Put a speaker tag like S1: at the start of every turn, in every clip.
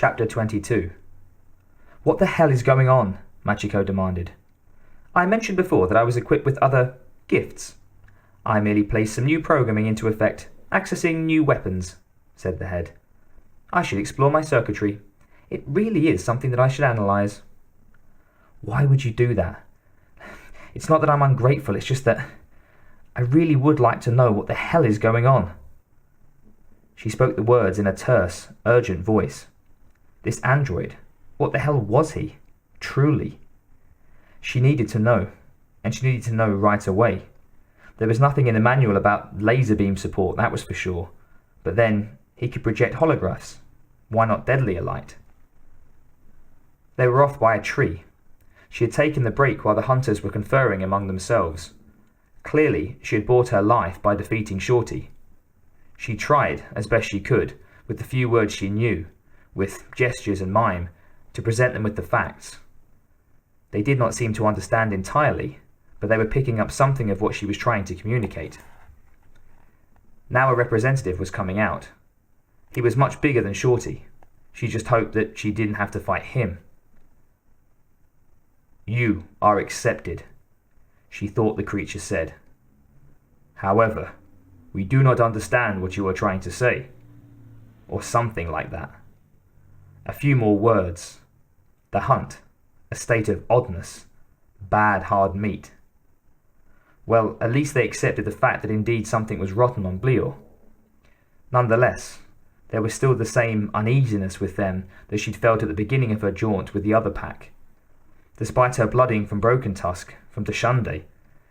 S1: Chapter 22. What the hell is going on? Machiko demanded. I mentioned before that I was equipped with other gifts. I merely placed some new programming into effect, accessing new weapons, said the head. I should explore my circuitry. It really is something that I should analyze. Why would you do that? It's not that I'm ungrateful, it's just that I really would like to know what the hell is going on. She spoke the words in a terse, urgent voice. This android, what the hell was he? Truly. She needed to know, and she needed to know right away. There was nothing in the manual about laser beam support, that was for sure. But then, he could project holographs. Why not deadlier light? They were off by a tree. She had taken the break while the hunters were conferring among themselves. Clearly, she had bought her life by defeating Shorty. She tried, as best she could, with the few words she knew, with gestures and mime, to present them with the facts. They did not seem to understand entirely, but they were picking up something of what she was trying to communicate. Now a representative was coming out. He was much bigger than Shorty. She just hoped that she didn't have to fight him. You are accepted, she thought the creature said. However, we do not understand what you are trying to say. Or something like that. A few more words. The hunt. A state of oddness. Bad hard meat. Well, at least they accepted the fact that indeed something was rotten on Blior. Nonetheless, there was still the same uneasiness with them that she'd felt at the beginning of her jaunt with the other pack. Despite her blooding from Broken Tusk, from Dashunde,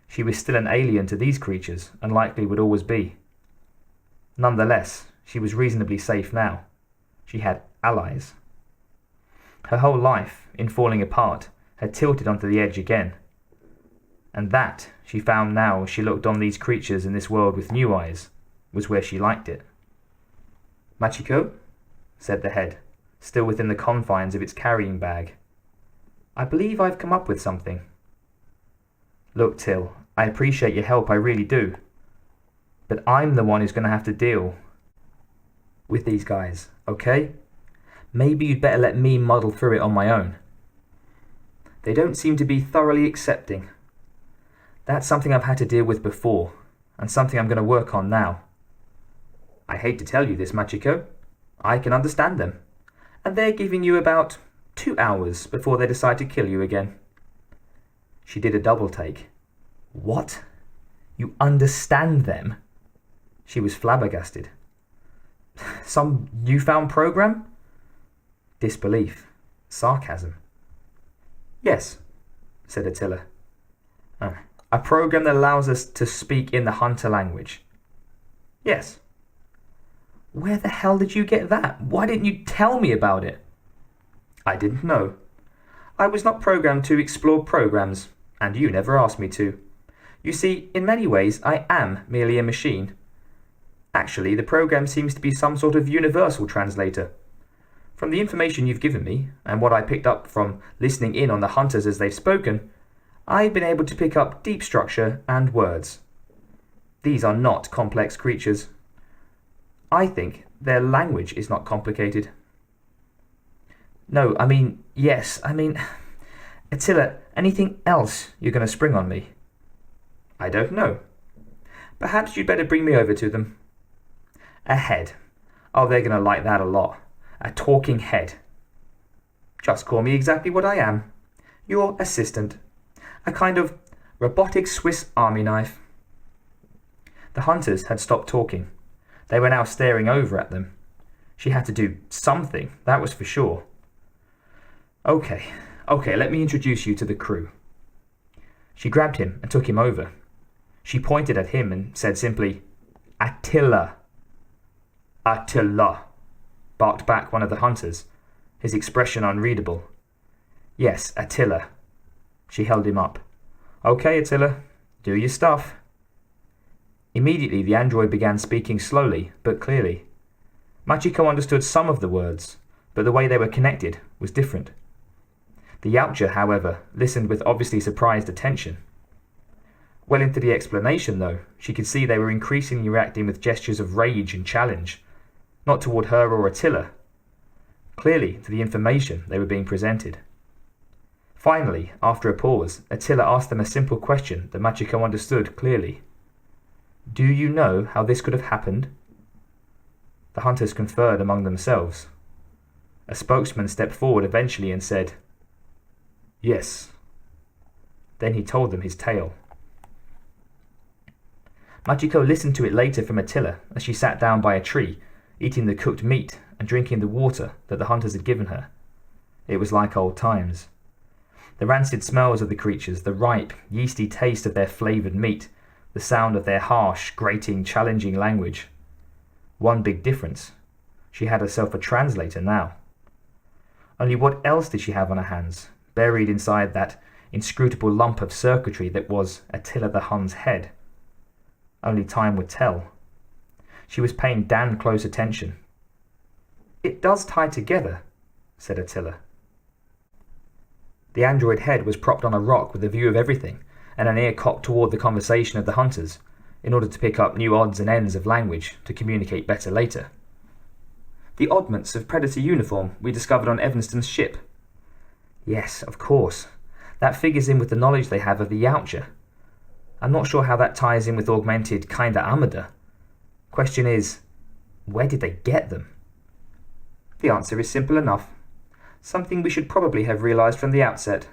S1: she was still an alien to these creatures, and likely would always be. Nonetheless, she was reasonably safe now. She had allies. Her whole life, in falling apart, had tilted onto the edge again. And that, she found now as she looked on these creatures in this world with new eyes, was where she liked it. Machiko, said the head, still within the confines of its carrying bag. I believe I've come up with something. Look, Till, I appreciate your help, I really do. But I'm the one who's going to have to deal with these guys, okay? Maybe you'd better let me muddle through it on my own. They don't seem to be thoroughly accepting. That's something I've had to deal with before, and something I'm going to work on now. I hate to tell you this, Machiko. I can understand them. And they're giving you about 2 hours before they decide to kill you again. She did a double take. What? You understand them? She was flabbergasted. Some newfound program? Disbelief. Sarcasm. Yes, said Attila. A program that allows us to speak in the hunter language. Yes. Where the hell did you get that? Why didn't you tell me about it? I didn't know. I was not programmed to explore programs, and you never asked me to. You see, in many ways, I am merely a machine. Actually, the program seems to be some sort of universal translator. From the information you've given me, and what I picked up from listening in on the hunters as they've spoken, I've been able to pick up deep structure and words. These are not complex creatures. I think their language is not complicated. No, yes, Attila, anything else you're going to spring on me? I don't know. Perhaps you'd better bring me over to them. A head. Oh, they're going to like that a lot. A talking head. Just call me exactly what I am. Your assistant. A kind of robotic Swiss army knife. The hunters had stopped talking. They were now staring over at them. She had to do something, that was for sure. Okay, let me introduce you to the crew. She grabbed him and took him over. She pointed at him and said simply, Attila. Attila, barked back one of the hunters, his expression unreadable. Yes, Attila. She held him up. Okay, Attila, do your stuff. Immediately the android began speaking slowly but clearly. Machiko understood some of the words, but the way they were connected was different. The Yautja, however, listened with obviously surprised attention. Well into the explanation, though, she could see they were increasingly reacting with gestures of rage and challenge, not toward her or Attila. clearly to the information they were being presented. Finally, after a pause, Attila asked them a simple question that Machiko understood clearly. "Do you know how this could have happened?" The hunters conferred among themselves. A spokesman stepped forward eventually and said, "Yes." Then he told them his tale. Machiko listened to it later from Attila as she sat down by a tree, eating the cooked meat and drinking the water that the hunters had given her. It was like old times. The rancid smells of the creatures, the ripe, yeasty taste of their flavoured meat, the sound of their harsh, grating, challenging language. One big difference. She had herself a translator now. Only what else did she have on her hands, buried inside that inscrutable lump of circuitry that was Attila the Hun's head? Only time would tell. She was paying damn close attention. "It does tie together," said Attila. The android head was propped on a rock with a view of everything, and an ear cocked toward the conversation of the hunters, in order to pick up new odds and ends of language to communicate better later. "The oddments of Predator uniform we discovered on Evanston's ship." "Yes, of course. That figures in with the knowledge they have of the Yautja. I'm not sure how that ties in with augmented kinda armada. Question is, where did they get them?" "The answer is simple enough. Something we should probably have realized from the outset."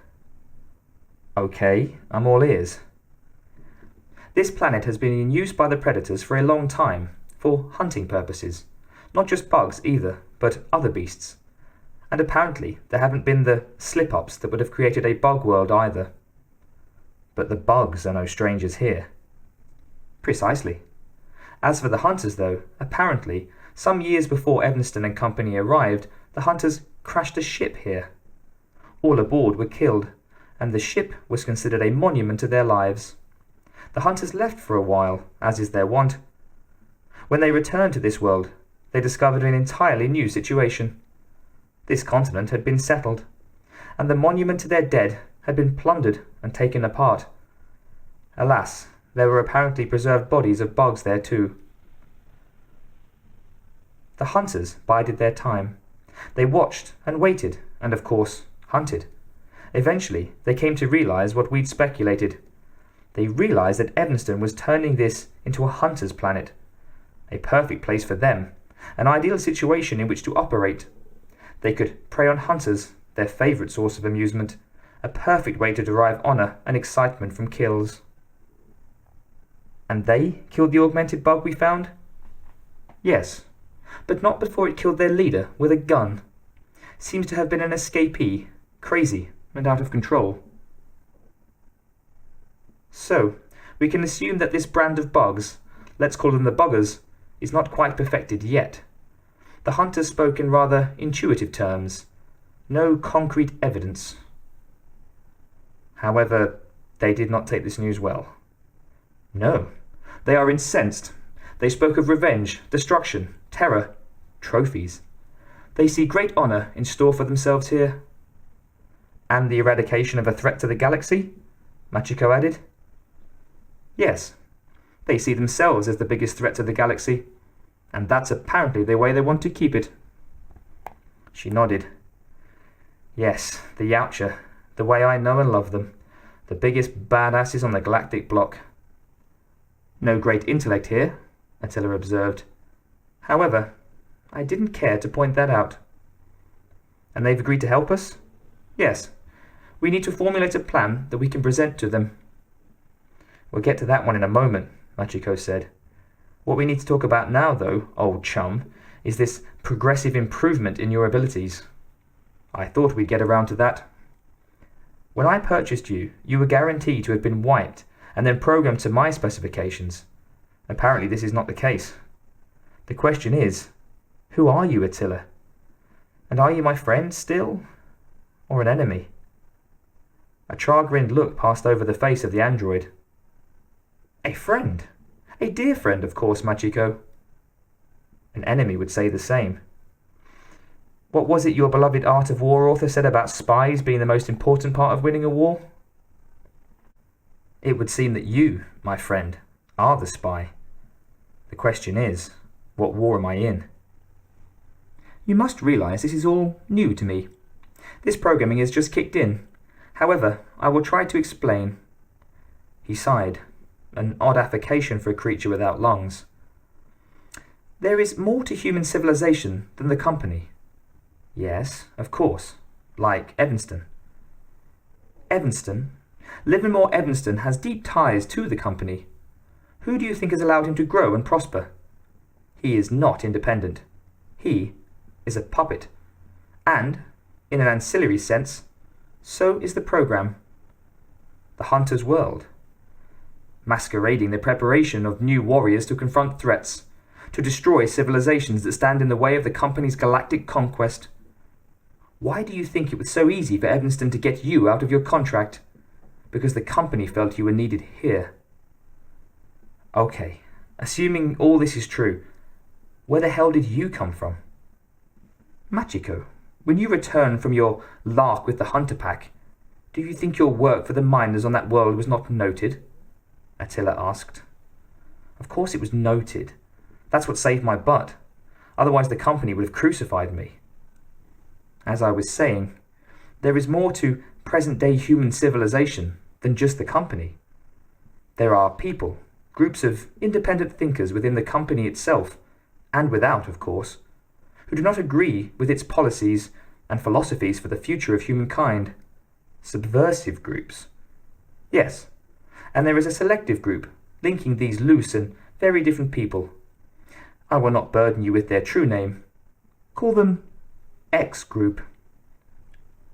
S1: "Okay, I'm all ears." "This planet has been in use by the predators for a long time, for hunting purposes. Not just bugs either, but other beasts. And apparently there haven't been the slip-ups that would have created a bug world either." "But the bugs are no strangers here." "Precisely. As for the hunters though, apparently, some years before Evanston and company arrived, the hunters crashed a ship here. All aboard were killed, and the ship was considered a monument to their lives. The hunters left for a while, as is their wont. When they returned to this world, they discovered an entirely new situation. This continent had been settled, and the monument to their dead had been plundered and taken apart. Alas, there were apparently preserved bodies of bugs there too." The hunters bided their time. They watched and waited, and of course, hunted. Eventually, they came to realize what we'd speculated. They realized that Evanston was turning this into a hunter's planet. A perfect place for them, an ideal situation in which to operate. They could prey on hunters, their favorite source of amusement, a perfect way to derive honor and excitement from kills. "And they killed the augmented bug we found?" "Yes, but not before it killed their leader with a gun. Seems to have been an escapee, crazy and out of control." "So, we can assume that this brand of bugs, let's call them the buggers, is not quite perfected yet. The hunters spoke in rather intuitive terms. No concrete evidence." However, they did not take this news well. "No, they are incensed. They spoke of revenge, destruction, terror, trophies. They see great honor in store for themselves here." "And the eradication of a threat to the galaxy?" Machiko added. "Yes, they see themselves as the biggest threat to the galaxy, and that's apparently the way they want to keep it." She nodded. "Yes, the Yautja, the way I know and love them, the biggest badasses on the galactic block." "No great intellect here," Attila observed. "However, I didn't care to point that out." "And they've agreed to help us?" "Yes. We need to formulate a plan that we can present to them." "We'll get to that one in a moment," Machiko said. "What we need to talk about now, though, old chum, is this progressive improvement in your abilities." "I thought we'd get around to that." "When I purchased you, you were guaranteed to have been wiped and then programmed to my specifications. Apparently this is not the case. The question is, who are you, Attila? And are you my friend still, or an enemy?" A chagrined look passed over the face of the android. "A friend. A dear friend, of course, Machiko." "An enemy would say the same." "What was it your beloved Art of War author said about spies being the most important part of winning a war?" "It would seem that you, my friend, are the spy. The question is, what war am I in?"
S2: You must realize this is all new to me. This programming has just kicked in. However, I will try to explain. He sighed, an odd affectation for a creature without lungs. There is more to human civilization than the company. Yes, of course, like Evanston. Evanston? Livermore Evanston has deep ties to the company. Who do you think has allowed him to grow and prosper? He is not independent. He is a puppet. And, in an ancillary sense, so is the program. The hunter's world. Masquerading the preparation of new warriors to confront threats, to destroy civilizations that stand in the way of the company's galactic conquest. Why do you think it was so easy for Evanston to get you out of your contract? Because the company felt you were needed here. Okay, assuming all this is true, where the hell did you come from? Machiko, when you return from your lark with the hunter pack, do you think your work for the miners on that world was not noted? Attila asked. Of course it was noted. That's what saved my butt. Otherwise the company would have crucified me. As I was saying, there is more to present-day human civilization than just the company. There are people, groups of independent thinkers within the company itself, and without, of course, who do not agree with its policies and philosophies for the future of humankind. Subversive groups. Yes, and there is a selective group, linking these loose and very different people. I will not burden you with their true name. Call them X Group.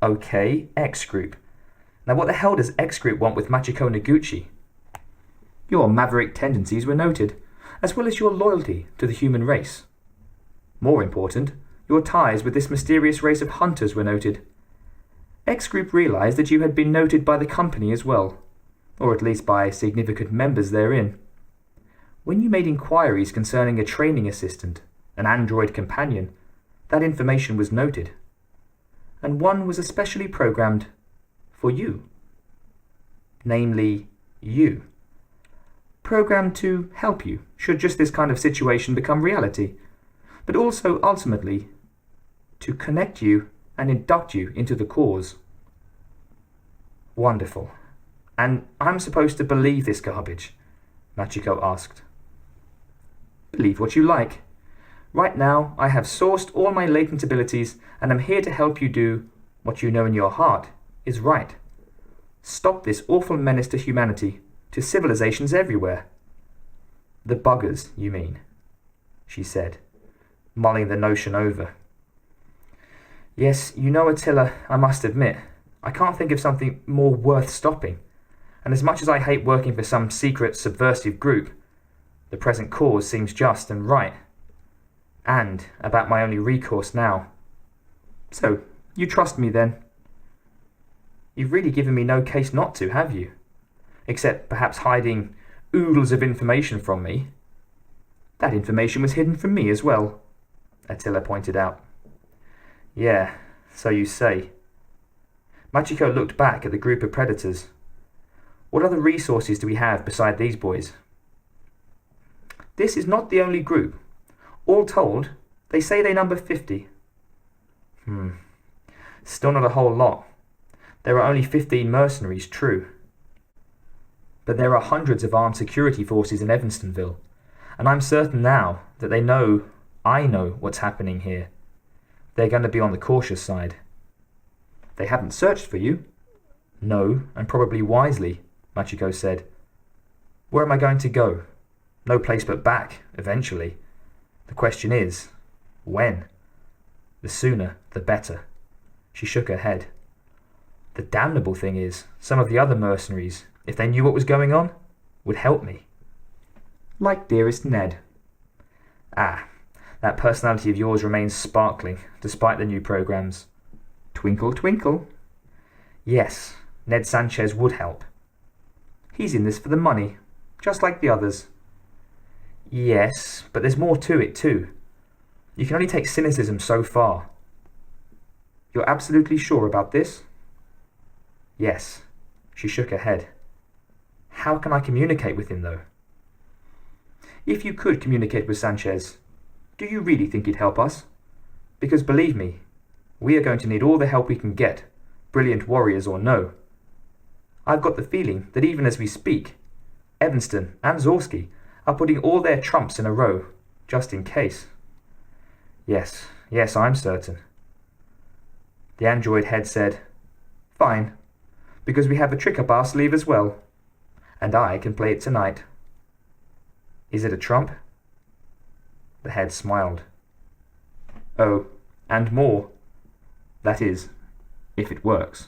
S2: Okay, X Group. Now what the hell does X Group want with Machiko Noguchi? Your maverick tendencies were noted, as well as your loyalty to the human race. More important, your ties with this mysterious race of hunters were noted. X Group realized that you had been noted by the company as well, or at least by significant members therein. When you made inquiries concerning a training assistant, an android companion, that information was noted. And one was especially programmed for you. Namely, you. Programmed to help you, should just this kind of situation become reality, but also, ultimately, to connect you and induct you into the cause. Wonderful. And I'm supposed to believe this garbage? Machiko asked. Believe what you like. Right now, I have sourced all my latent abilities and am here to help you do what you know in your heart is right. Stop this awful menace to humanity, to civilizations everywhere. The buggers, you mean? She said, mulling the notion over. Yes, you know, Attila, I must admit, I can't think of something more worth stopping. And as much as I hate working for some secret subversive group, the present cause seems just and right. And about my only recourse now. So, you trust me then? You've really given me no case not to, have you? Except perhaps hiding oodles of information from me. That information was hidden from me as well, Attila pointed out. Yeah, so you say. Machiko looked back at the group of predators. What other resources do we have beside these boys? This is not the only group. All told, they say they number 50. Still not a whole lot. There are only 15 mercenaries, true. But there are hundreds of armed security forces in Evanstonville, and I'm certain now that they know I know what's happening here. They're going to be on the cautious side. They haven't searched for you. No, and probably wisely, Machiko said. Where am I going to go? No place but back, eventually. The question is, when? The sooner, the better. She shook her head. The damnable thing is, some of the other mercenaries, if they knew what was going on, would help me. Like dearest Ned. Ah, that personality of yours remains sparkling, despite the new programs. Twinkle, twinkle. Yes, Ned Sanchez would help. He's in this for the money, just like the others. Yes, but there's more to it too. You can only take cynicism so far. You're absolutely sure about this? Yes. She shook her head. How can I communicate with him, though? If you could communicate with Sanchez, do you really think he'd help us? Because believe me, we are going to need all the help we can get, brilliant warriors or no. I've got the feeling that even as we speak, Evanston and Zorski are putting all their trumps in a row, just in case. Yes, I'm certain. The android head said, Fine, because we have a trick up our sleeve as well, and I can play it tonight. Is it a trump? The head smiled. Oh, and more. That is, if it works.